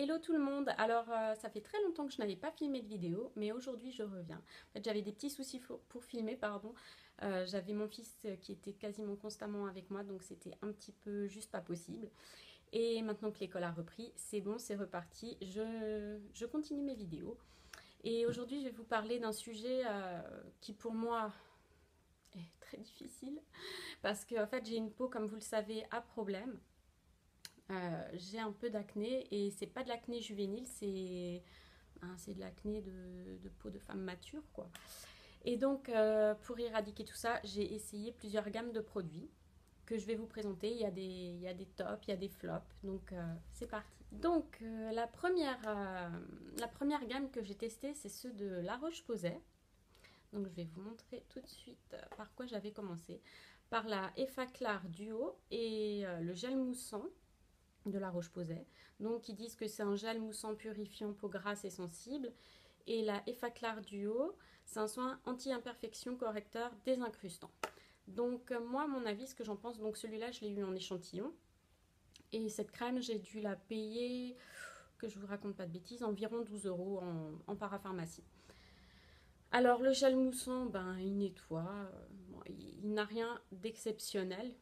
Hello tout le monde. Alors ça fait très longtemps que je n'avais pas filmé de vidéo, mais aujourd'hui je reviens. En fait j'avais des petits soucis pour filmer, pardon. J'avais mon fils qui était quasiment constamment avec moi, donc c'était un petit peu juste pas possible. Et maintenant que l'école a repris, c'est bon, c'est reparti. Je continue mes vidéos. Et aujourd'hui je vais vous parler d'un sujet qui pour moi est très difficile. Parce que en fait j'ai une peau, comme vous le savez, à problème. J'ai un peu d'acné et c'est pas de l'acné juvénile, c'est de l'acné de peau de femme mature, quoi. Et donc, pour éradiquer tout ça, j'ai essayé plusieurs gammes de produits que je vais vous présenter. Il y a des tops, il y a des flops, donc c'est parti. Donc, la première gamme que j'ai testée, c'est ceux de La Roche-Posay. Donc, je vais vous montrer tout de suite par quoi j'avais commencé. Par la Effaclar Duo et le gel moussant de La Roche-Posay. Donc, ils disent que c'est un gel moussant purifiant peau grasse et sensible. Et la Effaclar Duo, c'est un soin anti-imperfection correcteur désincrustant. Donc, moi, à mon avis, ce que j'en pense, donc celui-là, je l'ai eu en échantillon. Et cette crème, j'ai dû la payer, que je vous raconte pas de bêtises, environ 12 € en parapharmacie. Alors, le gel moussant, ben, il nettoie. Bon, il n'a rien d'exceptionnel.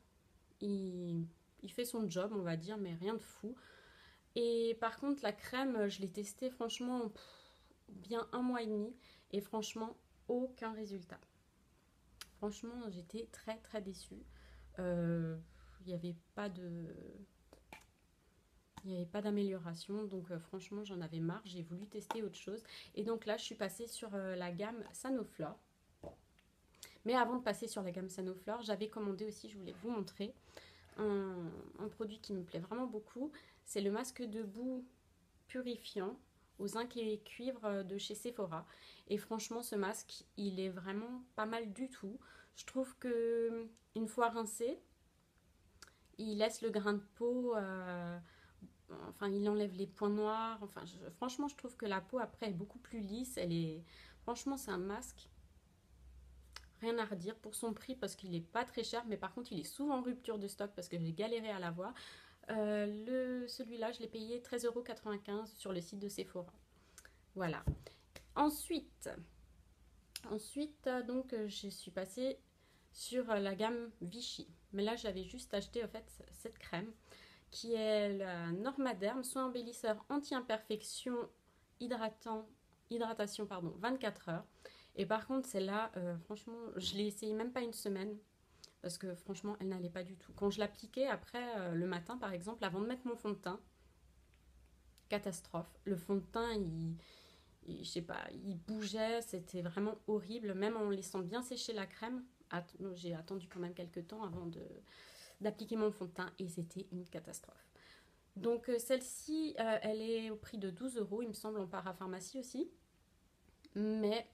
Il fait son job, on va dire, mais rien de fou. Et par contre, la crème, je l'ai testée franchement bien un mois et demi. Et franchement, aucun résultat. Franchement, j'étais très très déçue. Il n'y avait pas de... Il n'y avait pas d'amélioration, donc franchement j'en avais marre, j'ai voulu tester autre chose. Et donc là je suis passée sur la gamme Sanoflore. Mais avant de passer sur la gamme Sanoflore, j'avais commandé aussi, je voulais vous montrer, un produit qui me plaît vraiment beaucoup. C'est le masque de boue purifiant au zinc et cuivre de chez Sephora. Et franchement, ce masque, il est vraiment pas mal du tout. Je trouve que une fois rincé, il laisse le grain de peau, enfin, il enlève les points noirs. Enfin, franchement, je trouve que la peau après est beaucoup plus lisse. Franchement, c'est un masque. Rien à redire pour son prix parce qu'il n'est pas très cher, mais par contre, il est souvent en rupture de stock parce que j'ai galéré à l'avoir. Celui-là, je l'ai payé 13,95 € sur le site de Sephora. Voilà. Ensuite, donc, je suis passée sur la gamme Vichy. Mais là, j'avais juste acheté en fait cette crème qui est la Normaderm, soin embellisseur anti-imperfection hydratation 24 heures. Et par contre, celle-là, franchement, je l'ai essayé même pas une semaine parce que franchement, elle n'allait pas du tout. Quand je l'appliquais après, le matin par exemple, avant de mettre mon fond de teint, catastrophe. Le fond de teint, je sais pas, il bougeait, c'était vraiment horrible, même en laissant bien sécher la crème. J'ai attendu quand même quelques temps avant d'appliquer mon fond de teint et c'était une catastrophe. Donc celle-ci, elle est au prix de 12 €, il me semble, en parapharmacie aussi. Mais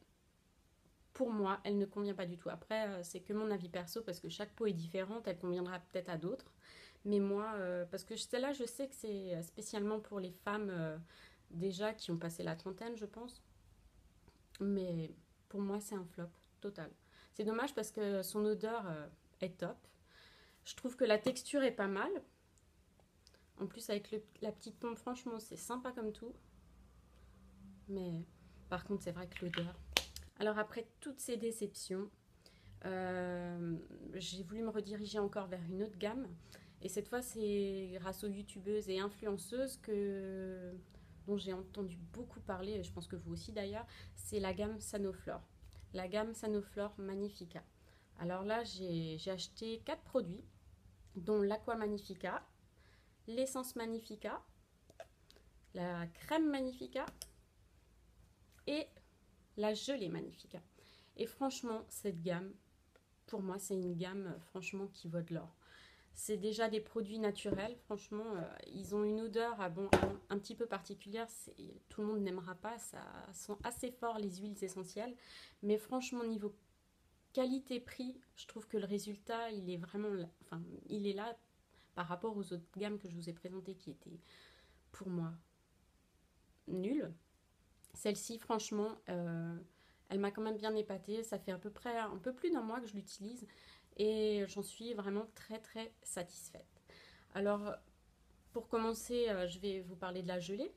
pour moi, elle ne convient pas du tout. Après, c'est que mon avis perso parce que chaque peau est différente, elle conviendra peut-être à d'autres. Mais moi, parce que celle-là, je sais que c'est spécialement pour les femmes déjà qui ont passé la trentaine, je pense. Mais pour moi, c'est un flop total. C'est dommage parce que son odeur est top. Je trouve que la texture est pas mal. En plus, avec la petite pompe, franchement, c'est sympa comme tout. Mais par contre, c'est vrai que l'odeur. Alors, après toutes ces déceptions, j'ai voulu me rediriger encore vers une autre gamme. Et cette fois, c'est grâce aux youtubeuses et influenceuses dont j'ai entendu beaucoup parler, je pense que vous aussi d'ailleurs, c'est la gamme Sanoflore. La gamme Sanoflore Magnifica. Alors là, j'ai acheté 4 produits, dont l'Aqua Magnifica, l'essence Magnifica, la crème Magnifica et la gelée Magnifica. Et franchement, cette gamme, pour moi, c'est une gamme franchement qui vaut de l'or. C'est déjà des produits naturels, franchement, ils ont une odeur un petit peu particulière, tout le monde n'aimera pas, ça sent assez fort les huiles essentielles, mais franchement, niveau qualité-prix, je trouve que le résultat, il est vraiment, enfin, il est là par rapport aux autres gammes que je vous ai présentées qui étaient, pour moi, nulles. Celle-ci, franchement, elle m'a quand même bien épatée, ça fait à peu près un peu plus d'un mois que je l'utilise, et j'en suis vraiment très très satisfaite. Alors pour commencer, je vais vous parler de la gelée.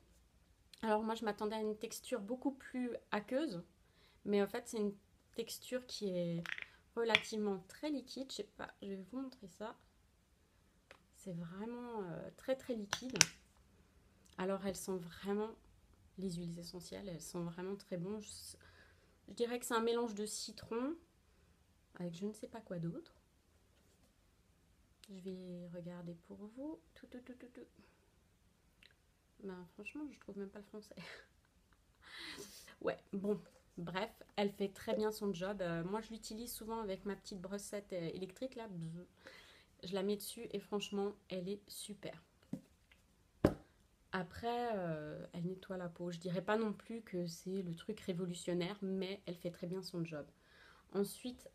Alors moi, je m'attendais à une texture beaucoup plus aqueuse, mais en fait, c'est une texture qui est relativement très liquide. Je sais pas, je vais vous montrer ça. C'est vraiment très très liquide. Alors elles sont vraiment, les huiles essentielles, elles sont vraiment très bonnes. Je dirais que c'est un mélange de citron avec je ne sais pas quoi d'autre. Je vais regarder pour vous. Tout. Ben, franchement, je trouve même pas le français. Ouais, bon, bref, elle fait très bien son job. Moi, je l'utilise souvent avec ma petite brossette électrique là. Bzz. Je la mets dessus et franchement, elle est super. Après, elle nettoie la peau. Je dirais pas non plus que c'est le truc révolutionnaire, mais elle fait très bien son job. Ensuite,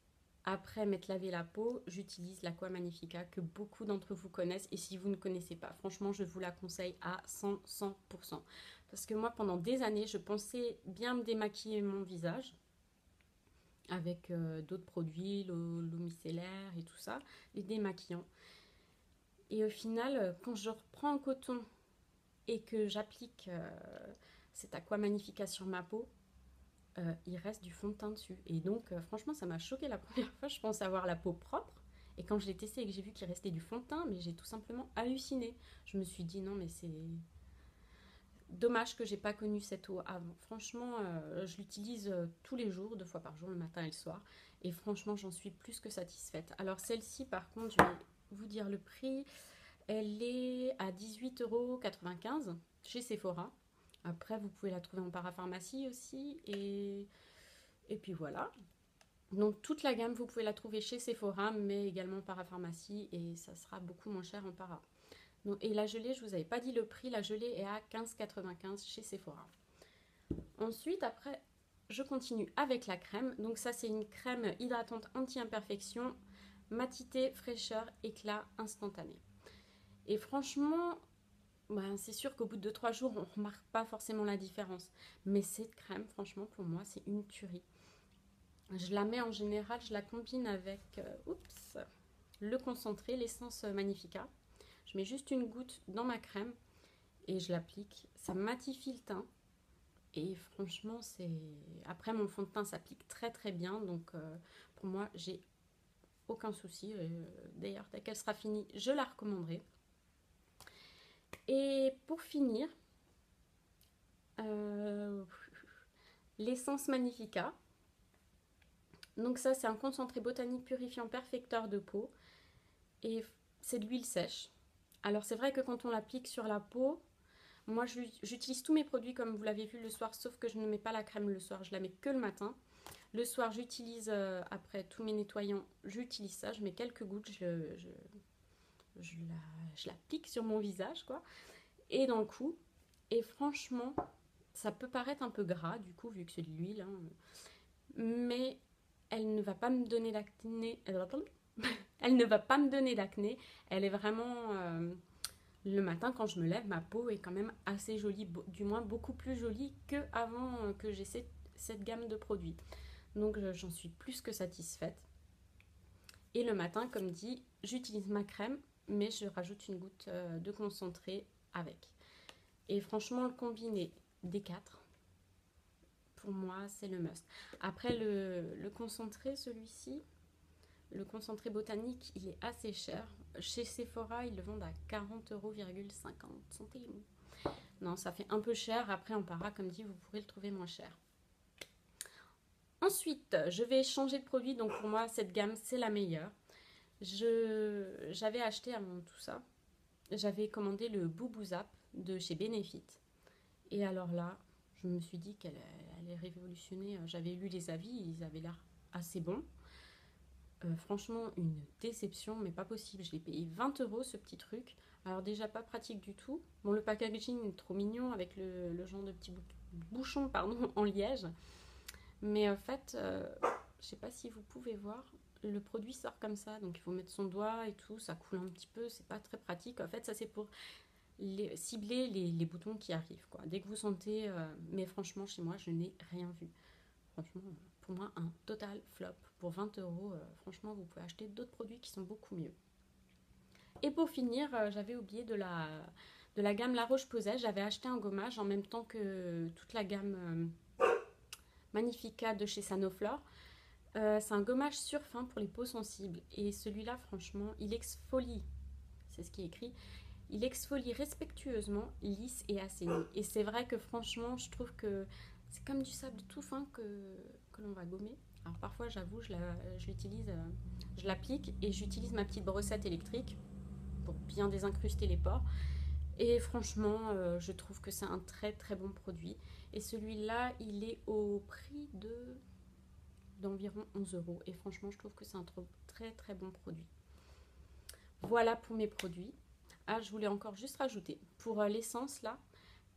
après m'être lavé la peau, j'utilise l'Aqua Magnifica que beaucoup d'entre vous connaissent. Et si vous ne connaissez pas, franchement, je vous la conseille à 100%. Parce que moi, pendant des années, je pensais bien me démaquiller mon visage avec d'autres produits, l'eau micellaire et tout ça, les démaquillants. Et au final, quand je reprends en coton et que j'applique cet Aqua Magnifica sur ma peau, il reste du fond de teint dessus. Et donc, franchement, ça m'a choqué la première fois. Je pensais avoir la peau propre. Et quand je l'ai testé et que j'ai vu qu'il restait du fond de teint, mais j'ai tout simplement halluciné. Je me suis dit, non, mais c'est dommage que j'ai pas connu cette eau avant. Franchement, je l'utilise tous les jours, 2 fois par jour, le matin et le soir. Et franchement, j'en suis plus que satisfaite. Alors, celle-ci, par contre, je vais vous dire le prix. Elle est à 18,95 € chez Sephora. Après, vous pouvez la trouver en parapharmacie aussi. Et puis voilà. Donc toute la gamme, vous pouvez la trouver chez Sephora, mais également en parapharmacie. Et ça sera beaucoup moins cher en para. Donc, et la gelée, je ne vous avais pas dit le prix. La gelée est à 15,95 € chez Sephora. Ensuite, après, je continue avec la crème. Donc ça, c'est une crème hydratante anti-imperfection, matité, fraîcheur, éclat instantané. Et franchement, ben, c'est sûr qu'au bout de 2-3 jours, on ne remarque pas forcément la différence. Mais cette crème, franchement, pour moi, c'est une tuerie. Je la mets en général, je la combine avec le concentré, l'essence Magnifica. Je mets juste une goutte dans ma crème et je l'applique. Ça matifie le teint. Et franchement, c'est après mon fond de teint s'applique très très bien. Donc pour moi, j'ai aucun souci. D'ailleurs, dès qu'elle sera finie, je la recommanderai. Et pour finir, l'essence Magnifica. Donc ça, c'est un concentré botanique purifiant perfecteur de peau. Et c'est de l'huile sèche. Alors c'est vrai que quand on l'applique sur la peau, moi j'utilise tous mes produits comme vous l'avez vu le soir, sauf que je ne mets pas la crème le soir, je la mets que le matin. Le soir, j'utilise, après tous mes nettoyants, j'utilise ça, je mets quelques gouttes, je l'applique sur mon visage, quoi, et dans le cou. Et franchement, ça peut paraître un peu gras, du coup, vu que c'est de l'huile, hein, mais elle ne va pas me donner d'acné. Elle ne va pas me donner d'acné. Elle est vraiment... le matin, quand je me lève, ma peau est quand même assez jolie, du moins beaucoup plus jolie qu'avant que j'ai cette gamme de produits. Donc j'en suis plus que satisfaite. Et le matin, comme dit, j'utilise ma crème, mais je rajoute une goutte de concentré avec. Et franchement, le combiné des 4, pour moi, c'est le must. Après, le concentré, celui-ci, le concentré botanique, il est assez cher. Chez Sephora, ils le vendent à 40,50 €. Non, ça fait un peu cher. Après, en para, comme dit, vous pourrez le trouver moins cher. Ensuite, je vais changer de produit. Donc pour moi, cette gamme, c'est la meilleure. J'avais acheté avant tout ça, j'avais commandé le Boubou Zap de chez Benefit. Et alors là, je me suis dit qu'elle allait révolutionner. J'avais lu les avis, ils avaient l'air assez bons. Franchement, une déception, mais pas possible. Je l'ai payé 20 € ce petit truc. Alors déjà pas pratique du tout. Bon, le packaging est trop mignon avec le genre de petit bouchon pardon, en liège. Mais en fait, je sais pas si vous pouvez voir, le produit sort comme ça. Donc il faut mettre son doigt et tout, ça coule un petit peu, c'est pas très pratique. En fait, ça c'est pour cibler les boutons qui arrivent, quoi. Dès que vous sentez... mais franchement, chez moi, je n'ai rien vu. Franchement, pour moi, un total flop. Pour 20 €, franchement, vous pouvez acheter d'autres produits qui sont beaucoup mieux. Et pour finir, j'avais oublié de de la gamme La Roche-Posay. J'avais acheté un gommage en même temps que toute la gamme Magnifica de chez Sanoflore. C'est un gommage surfin pour les peaux sensibles. Et celui-là, franchement, il exfolie. C'est ce qui est écrit. Il exfolie respectueusement, lisse et assaini. Et c'est vrai que franchement, je trouve que c'est comme du sable tout fin que l'on va gommer. Alors parfois, j'avoue, je l'utilise, je l'applique et j'utilise ma petite brossette électrique pour bien désincruster les pores. Et franchement, je trouve que c'est un très très bon produit. Et celui-là, il est au prix d'environ 11 euros. Et franchement, je trouve que c'est un très très bon produit. Voilà pour mes produits. Ah, je voulais encore juste rajouter, pour l'essence là,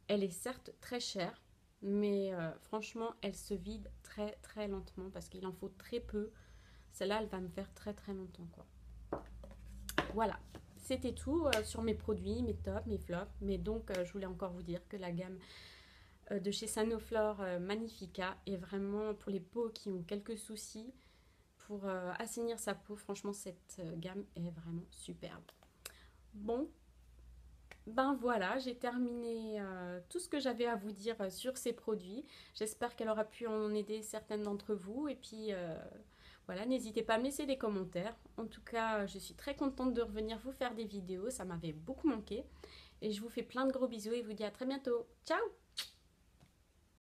elle est certes très chère, mais franchement, elle se vide très très lentement parce qu'il en faut très peu. Celle-là, elle va me faire très très longtemps quoi. Voilà, c'était tout sur mes produits, mes tops, mes flops. Mais donc, je voulais encore vous dire que la gamme de chez Sanoflore Magnifica est vraiment pour les peaux qui ont quelques soucis. Pour assainir sa peau, franchement, cette gamme est vraiment superbe. Bon, ben voilà, j'ai terminé tout ce que j'avais à vous dire sur ces produits. J'espère qu'elle aura pu en aider certaines d'entre vous. Et puis voilà, n'hésitez pas à me laisser des commentaires. En tout cas, je suis très contente de revenir vous faire des vidéos. Ça m'avait beaucoup manqué. Et je vous fais plein de gros bisous et vous dis à très bientôt. Ciao!